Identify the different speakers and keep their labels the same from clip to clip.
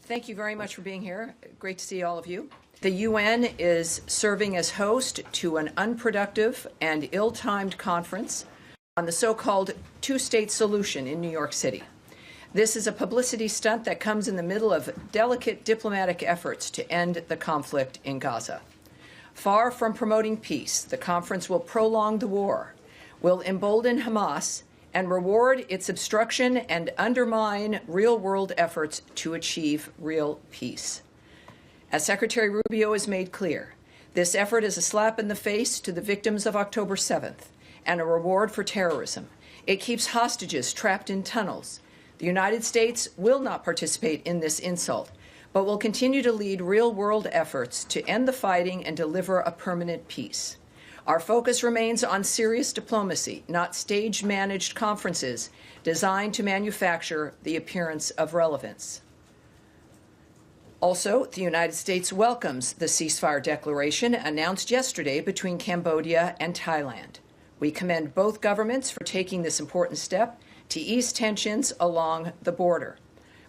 Speaker 1: Thank you very much for being here. Great to see all of you. The UN is serving as host to an unproductive and ill-timed conference on the so-called two-state solution in New York City. This is a publicity stunt that comes in the middle of delicate diplomatic efforts to end the conflict in Gaza. Far from promoting peace, the conference will prolong the war, will embolden Hamas, and reward its obstruction and undermine real-world efforts to achieve real peace. As Secretary Rubio has made clear, this effort is a slap in the face to the victims of October 7th and a reward for terrorism. It keeps hostages trapped in tunnels. The United States will not participate in this insult, but will continue to lead real-world efforts to end the fighting and deliver a permanent peace. Our focus remains on serious diplomacy, not stage-managed conferences designed to manufacture the appearance of relevance. Also, the United States welcomes the ceasefire declaration announced yesterday between Cambodia and Thailand. We commend both governments for taking this important step to ease tensions along the border.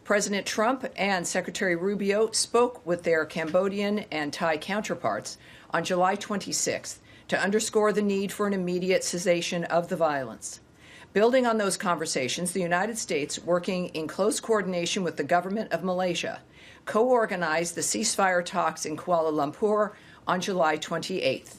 Speaker 1: President Trump and Secretary Rubio spoke with their Cambodian and Thai counterparts on July 26th to underscore the need for an immediate cessation of the violence. Building on those conversations, the United States, working in close coordination with the government of Malaysia, co-organized the ceasefire talks in Kuala Lumpur on July 28th.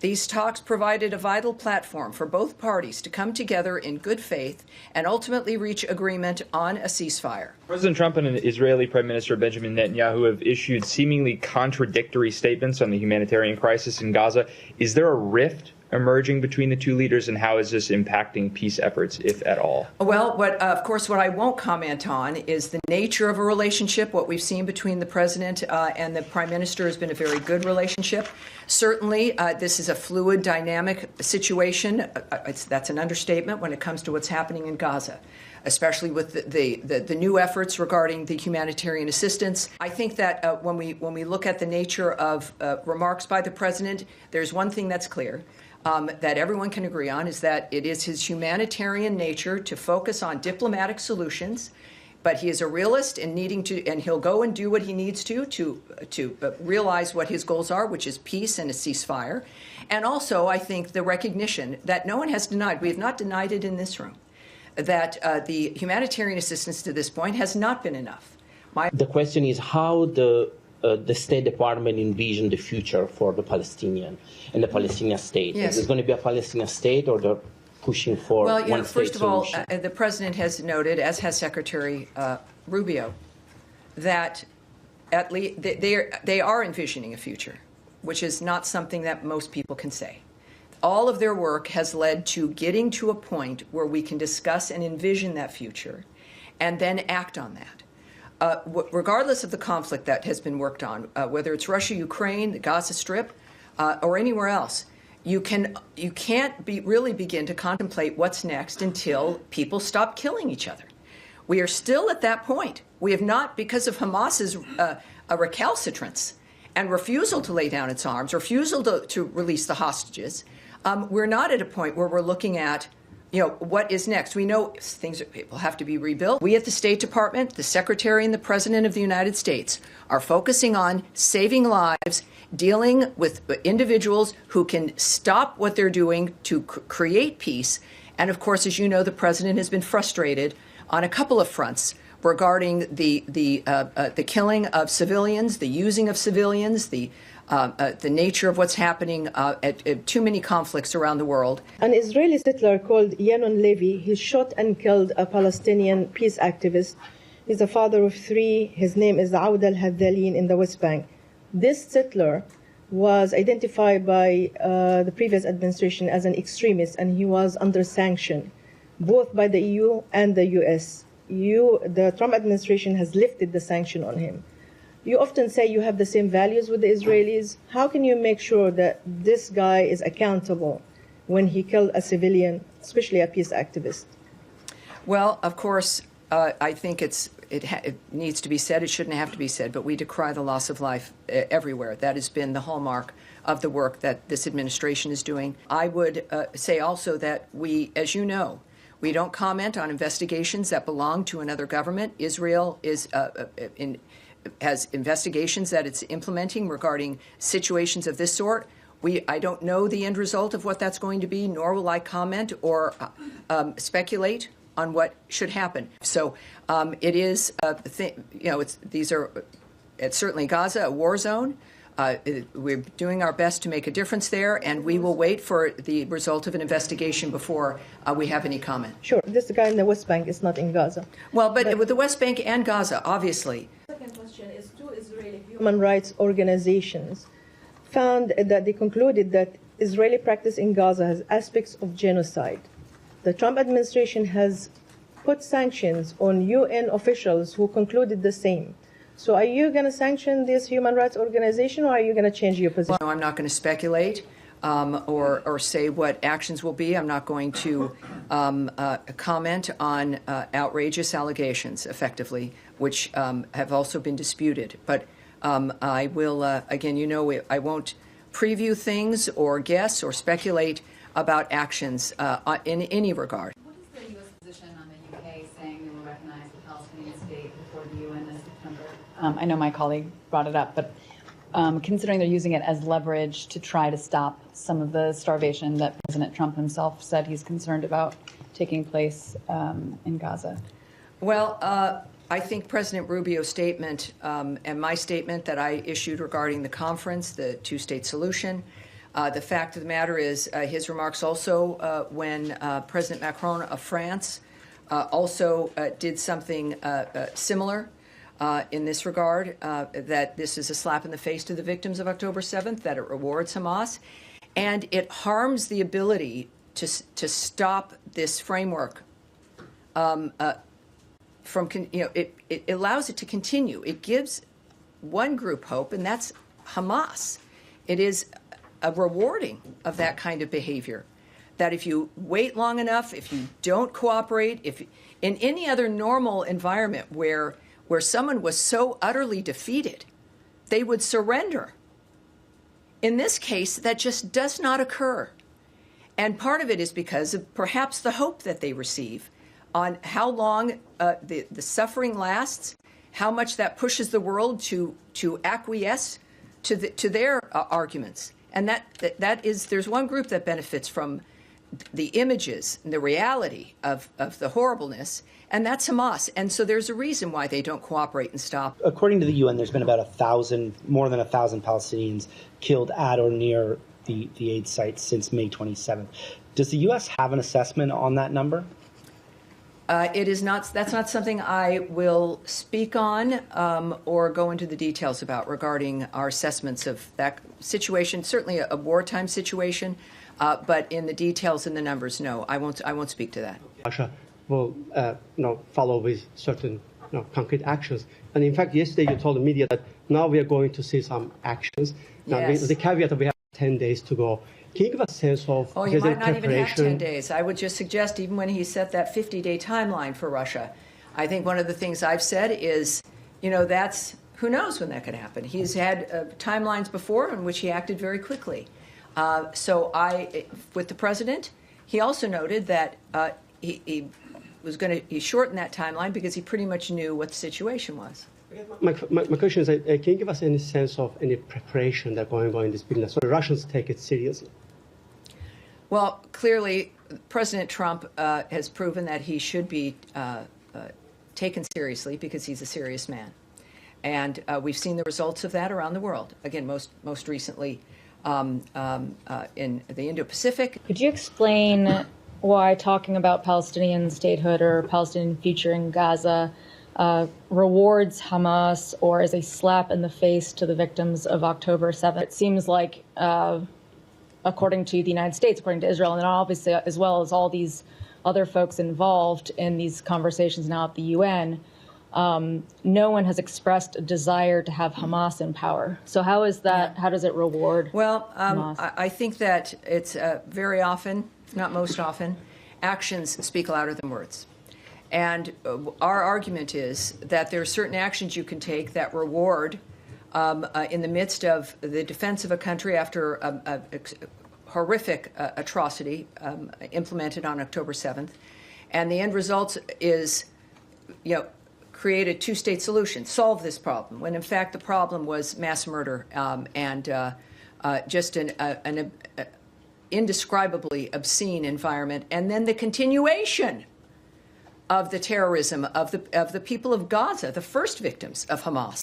Speaker 1: These talks provided a vital platform for both parties to come together in good faith and ultimately reach agreement on a ceasefire.
Speaker 2: President Trump and Israeli Prime Minister Benjamin Netanyahu have issued seemingly contradictory statements on the humanitarian crisis in Gaza. Is there a rift emerging between the two leaders, and how is this impacting peace efforts, if at all?
Speaker 1: Well, of course, what I won't comment on is the nature of a relationship. What we've seen between the president and the prime minister has been a very good relationship. Certainly, this is a fluid, dynamic situation. That's an understatement when it comes to what's happening in Gaza, especially with the new efforts regarding the humanitarian assistance. I think that when we look at the nature of remarks by the president, there's one thing that's clear. That everyone can agree on is that it is his humanitarian nature to focus on diplomatic solutions, but he is a realist and he'll go and do what he needs to realize what his goals are, which is peace and a ceasefire. And also, I think the recognition that no one has denied, we have not denied it in this room, that the humanitarian assistance to this point has not been enough.
Speaker 3: The question is how the State Department envision the future for the Palestinian and the Palestinian state.
Speaker 1: Yes.
Speaker 3: Is it going to be a Palestinian state, or they're pushing for one state solution?
Speaker 1: First of all, the president has noted, as has Secretary Rubio, that at least they are envisioning a future, which is not something that most people can say. All of their work has led to getting to a point where we can discuss and envision that future and then act on that. Regardless of the conflict that has been worked on, whether it's Russia, Ukraine, the Gaza Strip, or anywhere else, you can't really begin to contemplate what's next until people stop killing each other. We are still at that point. We have not, because of Hamas's recalcitrance and refusal to lay down its arms, refusal to release the hostages, we're not at a point where we're looking at what is next? We know things will have to be rebuilt. We at the State Department, the Secretary and the President of the United States are focusing on saving lives, dealing with individuals who can stop what they're doing to create peace. And of course, as you know, the President has been frustrated on a couple of fronts regarding the killing of civilians, the using of civilians, the nature of what's happening at too many conflicts around the world.
Speaker 4: An Israeli settler called Yanon Levy, he shot and killed a Palestinian peace activist. He's a father of three. His name is Aoud al-Haddalin in the West Bank. This settler was identified by the previous administration as an extremist, and he was under sanction, both by the EU and the US. The Trump administration has lifted the sanction on him. You often say you have the same values with the Israelis. How can you make sure that this guy is accountable when he killed a civilian, especially a peace activist?
Speaker 1: Well, of course, I think it needs to be said. It shouldn't have to be said, but we decry the loss of life everywhere. That has been the hallmark of the work that this administration is doing. I would say also that we, as you know, we don't comment on investigations that belong to another government. Israel is has investigations that it's implementing regarding situations of this sort. I don't know the end result of what that's going to be, nor will I comment or speculate on what should happen. So it is, it's certainly Gaza, a war zone. We're doing our best to make a difference there, and we will wait for the result of an investigation before we have any comment.
Speaker 4: Sure, this guy in the West Bank is not in Gaza.
Speaker 1: Well, but with the West Bank and Gaza, obviously.
Speaker 4: The second question is, two Israeli human rights organizations found that they concluded that Israeli practice in Gaza has aspects of genocide. The Trump administration has put sanctions on UN officials who concluded the same. So are you going to sanction this human rights organization, or are you going to change your position?
Speaker 1: Well, no, I'm not going to speculate or say what actions will be. I'm not going to comment on outrageous allegations, effectively, which have also been disputed. But I will, again, I won't preview things or guess or speculate about actions in any regard.
Speaker 5: What is the U.S. position on the U.K. saying they will recognize the Palestinian state before the U.N. this September? I know my colleague brought it up, but considering they're using it as leverage to try to stop some of the starvation that President Trump himself said he's concerned about taking place in Gaza?
Speaker 1: Well, I think President Rubio's statement and my statement that I issued regarding the conference, the two-state solution, the fact of the matter is his remarks also when President Macron of France also did something similar in this regard, that this is a slap in the face to the victims of October 7th, that it rewards Hamas, and it harms the ability to stop this framework from, it allows it to continue. It gives one group hope, and that's Hamas. It is a rewarding of that kind of behavior, that if you wait long enough, if you don't cooperate, if in any other normal environment where someone was so utterly defeated, they would surrender. In this case, that just does not occur. And part of it is because of perhaps the hope that they receive on how long the suffering lasts, how much that pushes the world to acquiesce to their arguments. And there's one group that benefits from the images and the reality of the horribleness, and that's Hamas. And so there's a reason why they don't cooperate and stop.
Speaker 3: According to the UN, there's been about more than 1,000 Palestinians killed at or near the aid site since May 27th. Does the U.S. have an assessment on that number?
Speaker 1: It is not. That's not something I will speak on or go into the details about regarding our assessments of that situation. Certainly a wartime situation, but in the details and the numbers, no, I won't speak to that.
Speaker 6: Russia will follow with certain concrete actions. And in fact, yesterday you told the media that now we are going to see some actions. Now,
Speaker 1: yes.
Speaker 6: The caveat that we have 10 days to go. Can you give a sense of
Speaker 1: you might not even have 10 days. I would just suggest, even when he set that 50-day timeline for Russia, I think one of the things I've said is, that's, who knows when that could happen. He's had timelines before in which he acted very quickly. With the president, he also noted that he shortened that timeline because he pretty much knew what the situation was.
Speaker 6: My question is, can you give us any sense of any preparation that's going on in this business so the Russians take it seriously?
Speaker 1: Well, clearly, President Trump has proven that he should be taken seriously because he's a serious man. And we've seen the results of that around the world. Again, most recently in the Indo-Pacific.
Speaker 7: Could you explain why talking about Palestinian statehood or Palestinian future in Gaza rewards Hamas or is a slap in the face to the victims of October 7th? It seems like, according to the United States, according to Israel, and obviously as well as all these other folks involved in these conversations now at the UN, no one has expressed a desire to have Hamas in power. So how is that? How does it reward Hamas?
Speaker 1: I think that it's very often, not most often, actions speak louder than words. And our argument is that there are certain actions you can take that reward in the midst of the defense of a country after a horrific atrocity implemented on October 7th. And the end result is, create a two-state solution, solve this problem, when in fact the problem was mass murder and just an indescribably obscene environment, and then the continuation of the terrorism of the people of Gaza, the first victims of Hamas.